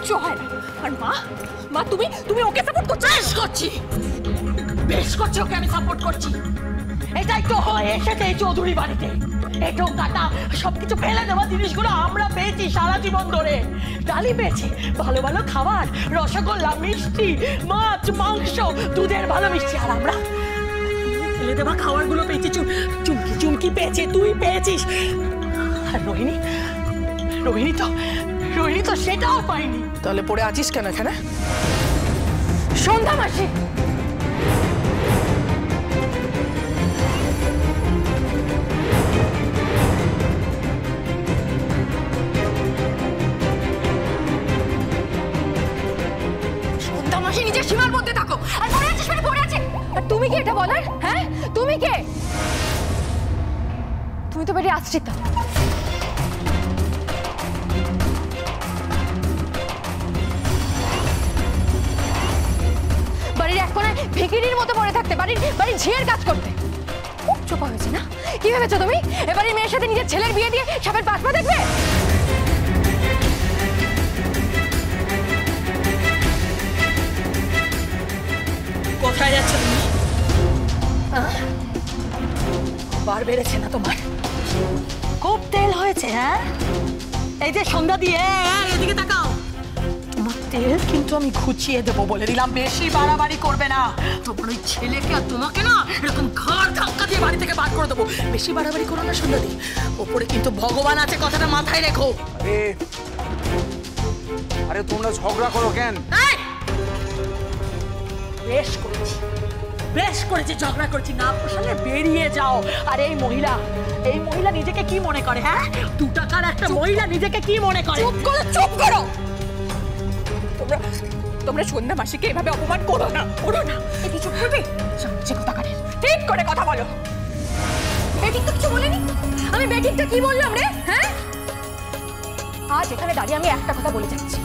কিচ্ছু হয় না। আর মা, মা তুমি তুমি ওকে সাপোর্ট করছো? বেশ করছি, ওকে আমি সাপোর্ট করছি। এটাই তো হয়, এসেছে এই চৌধুরী বাড়িতে এটো কাটা সবকিছু ফেলে দেওয়া জিনিসগুলো আমরা পেয়েছি সারা জীবন ধরে। ডালি পেয়েছি, ভালো ভালো খাবার, রসগোল্লা, মিষ্টি, মাছ, মাংস, দুধের ভালো মিষ্টি। আর আমরা ফেলে দেওয়া খাবারগুলো পেয়েছি, চুমকি চুমকি পেয়েছি, তুই পেয়েছিস। আর রোহিণী তো সেটাও পাইনি। তাহলে পড়ে আছিস কেন এখানে? সন্ধ্যা মাসি, নিজের সীমার মধ্যে থাকো। আর পড়ে আছিস মানে পড়ে আছে। আর তুমি কি এটা বলার? হ্যাঁ, তুমি কে? তুমি তো বাড়ির আশ্রিতা। বাড়ির এক কোণায় ভিখিরির মতো পড়ে থাকতে, বাড়ির ঝিয়ের কাজ করতে। খুব চোপা হয়েছে না? কি ভেবেছো তুমি এবারে মেয়ের সাথে নিজের ছেলের বিয়ে দিয়ে সাপের পাশ পা দেখবে? কোথায় যাচ্ছ তুমি? বার বেড়েছে না তোমার? খুব তেল হয়েছে। হ্যাঁ, এই যে সন্ধ্যা দিয়ে এদিকে তাকাও। তোমার তেল কিন্তু আমি ঘুচিয়ে দেবো বলে দিলাম। বেশি বাড়াবাড়ি করবে না। তোমার ওই ছেলেকে আর তোমাকে না এরকম ঘাড় ধাক্কা দিয়ে বাড়ি থেকে বার করে দেবো। বেশি বাড়াবাড়ি করো না সন্ধ্যা দি। ওপরে কিন্তু ভগবান আছে, কথাটা মাথায় রেখো। আরে তোমরা ঝগড়া করো কেন? বেশ করেছি ঝগড়া করছি না, প্রশ্নে বেরিয়ে যাও। আর এই মহিলা নিজেকে কি মনে করে? হ্যাঁ, 2 টাকার একটা মহিলা নিজেকে কি মনে করে? চুপ করো। তোমরা সন্ধ্যা মাসিকে এভাবে অপমান করো না। কি চুপ করবি? ঠিক করে কথা বলো। বেঠিক তো কিছু বলিনি। আমি বেঠিকটা কি বললাম রে? হ্যাঁ, আজ এখানে দাঁড়িয়ে আমি একটা কথা বলে যাচ্ছি।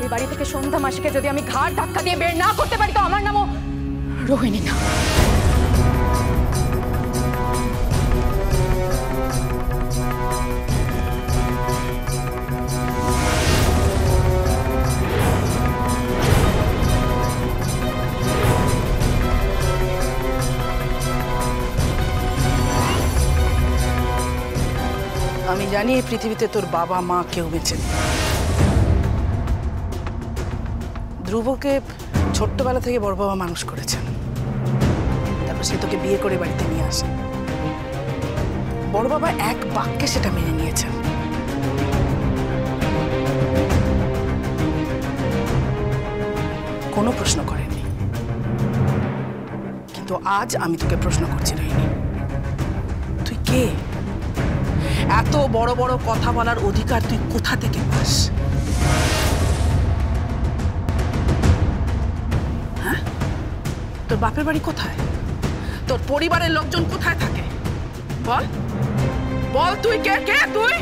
এই বাড়ি থেকে সন্ধ্যা মাসিকে যদি আমি ঘাড় ধাক্কা দিয়ে বের না করতে পারি তো আমার নামও রোহিণী না। আমি জানি এই পৃথিবীতে তোর বাবা মা কেউ বেঁচে নেই। ধ্রুবকে ছোট্টবেলা থেকে বড় বাবা মানুষ করেছেন, তারপর সে তোকে বিয়ে করে বাড়িতে নিয়ে আসে। বড় বাবা এক বাক্যে সেটা মেনে নিয়েছেন। কোনো প্রশ্ন করেননি। কিন্তু আজ আমি তোকে প্রশ্ন করছি রোহিণী, তুই কে? এত বড় বড় কথা বলার অধিকার তুই কোথা থেকে পাস? হ্যাঁ, তোর বাপের বাড়ি কোথায়? তোর পরিবারের লোকজন কোথায় থাকে? বল বল, তুই কে? তুই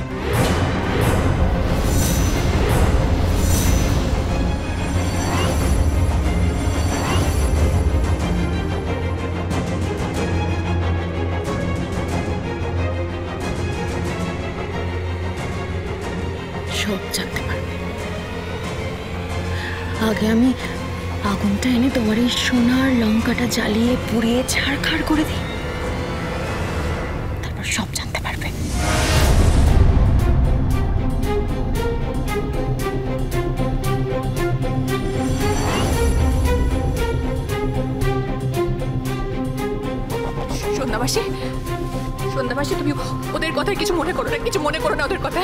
সব জানতে পারবে। আগে আমি আগুনটা এনে তোমার এই সোনার লঙ্কাটা জ্বালিয়ে পুড়িয়ে ছাড়খাড় করে দিই, তারপর সব জানতে পারবে। সন্ধ্যাবাসী, তুমি ওদের কথায় কিছু মনে করো না, ওদের কথা।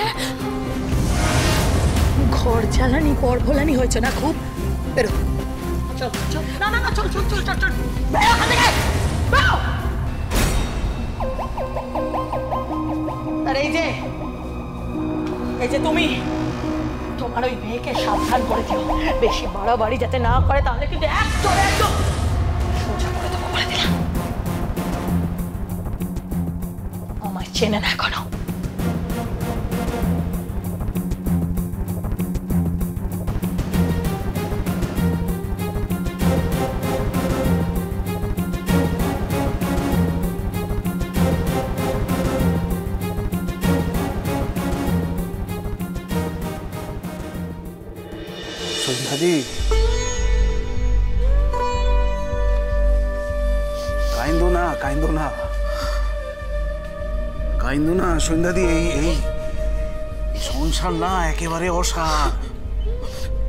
ঘর জ্বালানি পর ভোলানি হয়েছে না খুব? বেরো, চল। না, চল। বেরো ওখান থেকে, বেরো। আর এই যে তুমি তোমার ওই মেয়েকে সাবধান করে দিও, বেশি বাড়াবাড়ি যাতে না করে, তাহলে কিন্তু একদম সোজা করে দেবো বলে দিলাম। আমায় চেনে না এখনো। সন্ধ্যাদি কাইন্দো না কাইন্দো না কাইন্দো না সন্ধ্যাদি। এই সংসার না একেবারে অসার,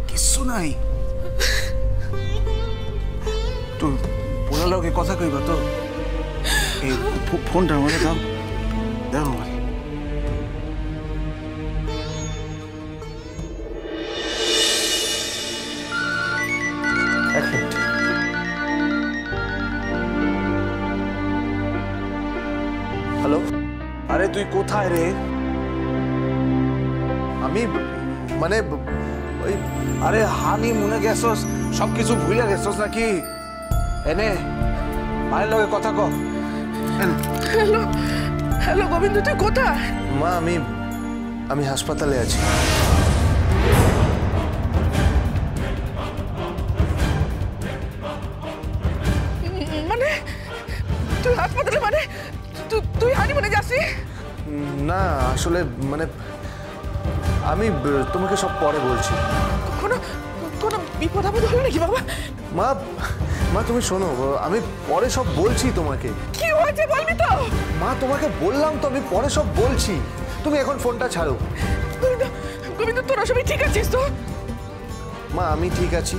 কিচ্ছু নাই। তো পোলার লগে কথা কইবা তো? এই ফোনটা আমাকে দাও, দাও আমার। এক মিনিট। হ্যালো, আরে তুই কোথায় রে? আমি মানে ওই আরে হানি মনে গেছস, সবকিছু ভুলে গেছস নাকি? এনে মায়ের লগে কথা ক। হ্যালো হ্যালো গোবিন্দ, তুই কোথায়? মা, আমি হাসপাতালে আছি। মানে তুই হাসপাতালে? মানে তুই হানিমুনে যাসনি? না আসলে মানে আমি তোমাকে সব পরে বলছি। কোনো কোনো বিপদ আপদ হলো নাকি বাবা? মা মা তুমি শোনো, আমি পরে সব বলছি তোমাকে। কি হয়েছে বলবি তো? মা তোমাকে বললাম তো, আমি পরে সব বলছি। তুমি এখন ফোনটা ছাড়ো। গোবিন্দ গোবিন্দ, তোরা সবাই ঠিক আছিস তো? মা আমি ঠিক আছি,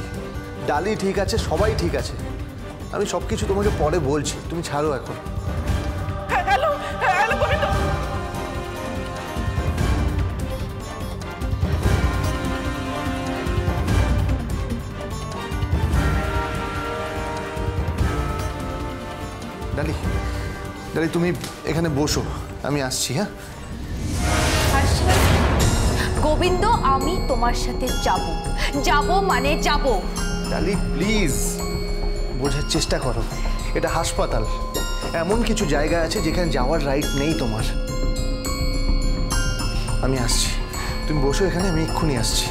ডালি ঠিক আছে, সবাই ঠিক আছে। আমি সব কিছু তোমাকে পরে বলছি, তুমি ছাড়ো এখন। Hello hello Gobinda. ডালি ডালি তুমি এখানে বসো, আমি আসছি। হ্যাঁ গোবিন্দ, আমি তোমার সাথে যাব, যাব মানে যাব। ডালি প্লিজ বোঝার চেষ্টা করো, এটা হাসপাতাল। এমন কিছু জায়গা আছে যেখানে যাওয়ার রাইট নেই তোমার। আমি আসছি, তুমি বসো এখানে, আমি এক্ষুনি আসছি।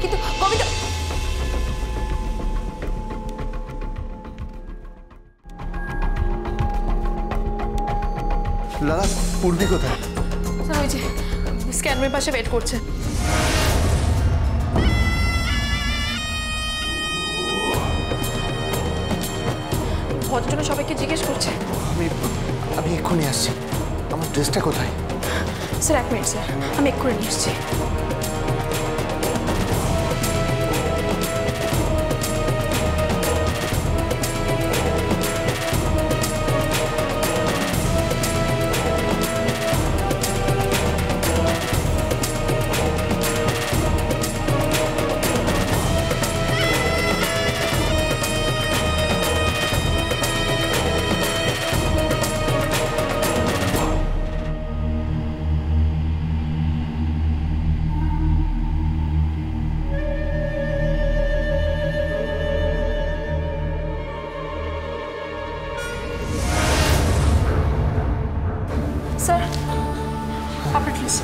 কিন্তু গোবিন্দ, লালা, পূর্বী কোথায়? স্যার ওই যে স্ক্যানের পাশে ওয়েট করছে। ভদ্রজনে সবাইকে জিজ্ঞেস করছে। আমি এক্ষুনি আসছি। আমার ড্রেসটা কোথায়? স্যার এক মিনিট স্যার, আমি এক্ষুনি নিয়ে এসছি। স্যার আপনার প্লিজ।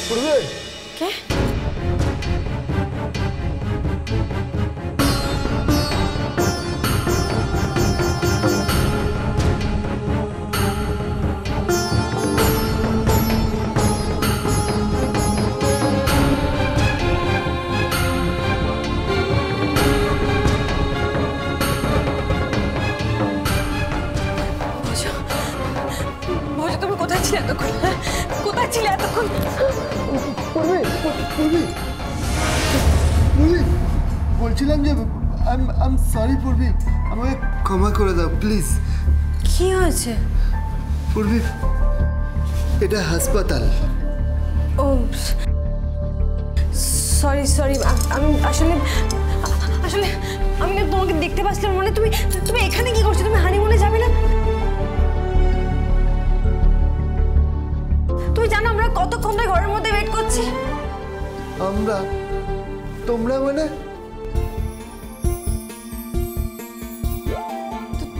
পূর্বী, কে? ভোজ, তুমি কোথায় ছিলে এতক্ষণ? কোথায় ছিলে এতক্ষণ? বলছিলাম যে আই এম সরি পূর্বী, আমাকে ক্ষমা করে দাও প্লিজ। কি হয়েছে? পূর্বী, এটা হাসপাতাল। ও সরি সরি, আমি আসলে আসলে আমি না তোমাকে দেখতে পাচ্ছিলাম। মানে তুমি তুমি এখানে কি করছো? তুমি হানিমুনে যাবে না? তুমি জানো আমরা কতক্ষণ ধরে ঘরের মধ্যে ওয়েট করছি? আমরা? তোমরা মানে?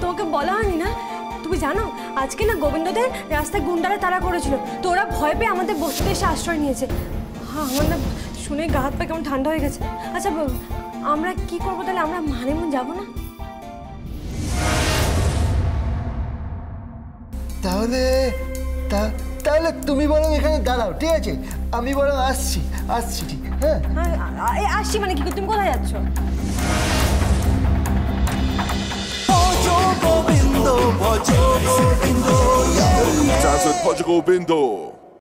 তোমাকে বলা হয়নি না? তুমি জানো আজকে না গোবিন্দদের রাস্তায় গুন্ডারা তাড়া করেছিল, তো ওরা ভয় পেয়ে আমাদের বসতিতে এসে আশ্রয় নিয়েছে। হ্যাঁ, আমার না শুনে গা হাত পা কেমন ঠান্ডা হয়ে গেছে। আচ্ছা আমরা কি করবো তাহলে? আমরা হানিমুন যাবো না? তাহলে তাহলে তুমি বরং এখানে দাঁড়াও, ঠিক আছে? আমি বরং আসছি ঠিক। হ্যাঁ আসছি মানে কি? তুমি কোথায় যাচ্ছ? Dance with Portugal Bindo.